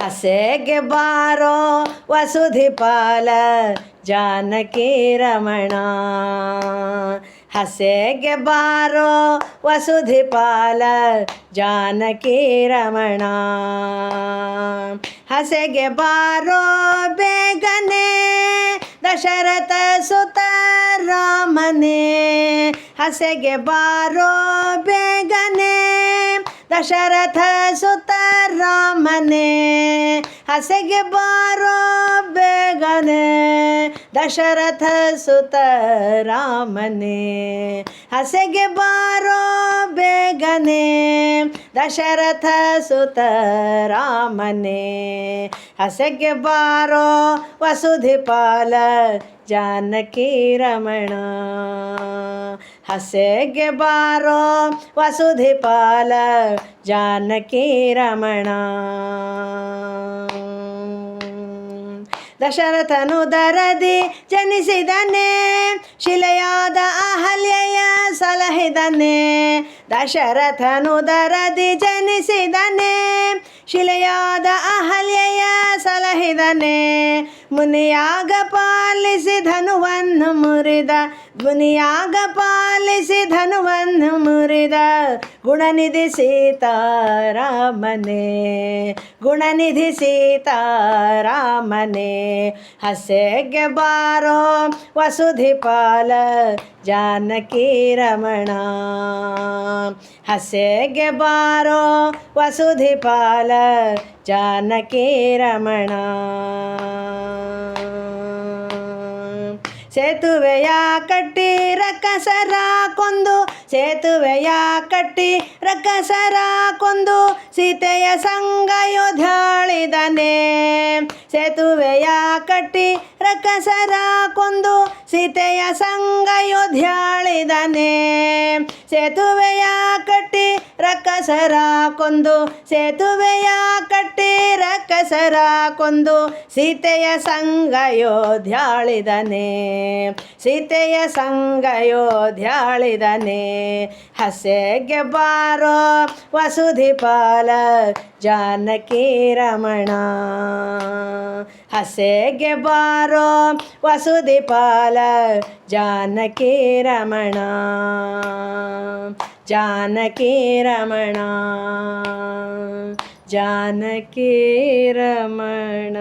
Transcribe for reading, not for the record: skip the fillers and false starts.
ಹಸೆಗೆ ಬಾರೋ ವಸುಧಿಪಾಲ ಜಾನಕಿ ರಮಣ. ಹಸೆಗೆ ಬಾರೋ ವಸುಧಿಪಾಲ ಜಾನಕಿ ರಮಣ. ಹಸೆಗೆ ಬಾರೋ ಬೇಗನೆ ದಶರಥ ಸುತ ರಾಮನೇ. ಹಸೆಗೆ ಬಾರೋ ಬೇಗನೆ ದಶರಥ ಸುತ ರಾಮನೇ. ಹಸೆಗೆ ಬಾರೋ ಬೇಗನೆ ದಶರಥ ಸುತ ರಾಮನೇ. ಹಸೆಗೆ ಬಾರೋ ಬೇಗನೆ ದಶರಥ ಸುತ ರಾಮನೇ. ಹಸೆಗೆ ಬಾರೋ ವಸುಧಿಪಾಲ ಜಾನಕಿ ರಮಣ. ಹಸೆಗೆ ಬಾರೋ ವಸುಧಿಪಾಲ ಜಾನಕಿ ರಮಣ. ದಶರಥನು ದರದಿ ಜನಿಸಿದನೆ ಶಿಲೆಯಾದ ಅಹಲ್ಯೆಯ ಸಲಹಿದನೆ. ದಶರಥನು ದರದಿ ಜನಿಸಿದನೆ ಶಿಲೆಯಾದ ಅಹಲ್ಯೆಯ ಸಲಹಿದನೆ. ಮುನಿಯಾಗ ಪಾಲಿಸಿ ಧನುವನ್ನು ಮುರಿದ ಮುನಿಯಾಗ ಪಾಲಿಸಿ ಧನುವನ್ನು ಮುರಿದ ಗುಣನಿಧಿ ಸೀತಾರಾಮನೇ. ಗುಣನಿಧಿ ಸೀತಾರಾಮನೇ. ಹಸೆಗೆ ಬಾರೋ ವಸುಧಿಪಾಲ ಜಾನಕಿ ರಮಣ. ಹಸೆಗೆ ಬಾರೋ ವಸುಧಿಪಾಲ ಜಾನಕಿ ರಮಣ. ಸೇತುವೆಯ ಕಟ್ಟಿ ರಕ್ಕಸರ ಕೊಂದು ಸೇತುವೆಯ ಕಟ್ಟಿ ರಕ್ಕಸರ ಕೊಂದು ಸೀತೆಯ ಸಂಗ ಯೋಧ್ಯಾಳಿದನೆ. ಸೇತುವೆಯ ಕಟ್ಟಿ ರಕ್ಕಸರ ಕೊಂದು ಸೀತೆಯ ಸಂಗ ಯೋಧ್ಯಾಳಿದನೆ. ಸೇತುವೆಯ ಕಟ್ಟಿ ರಕ್ಕಸರ ಕೊಂದು ಸೇತುವೆಯ ಕಟ್ಟಿ ರಕ್ಕಸರ ಕೊಂದು ಸೀತೆಯ ಸಂಗ ಯೋಧ್ಯಾಳಿದನೆ. ಸೀತೆಯ ಸಂಗ ಯೋಧ್ಯಾಳಿದನೆ. ಹಸೆಗೆ ಬಾರೋ ವಸುಧಿಪಾಲ ಜಾನಕಿ ರಮಣ. ಹಸೆಗೆ ಬಾರೋ ವಸುಧಿಪಾಲ ಜಾನಕಿ ರಮಣ. ಜಾನಕಿ ರಮಣ. ಜಾನಕಿ ರಮಣ.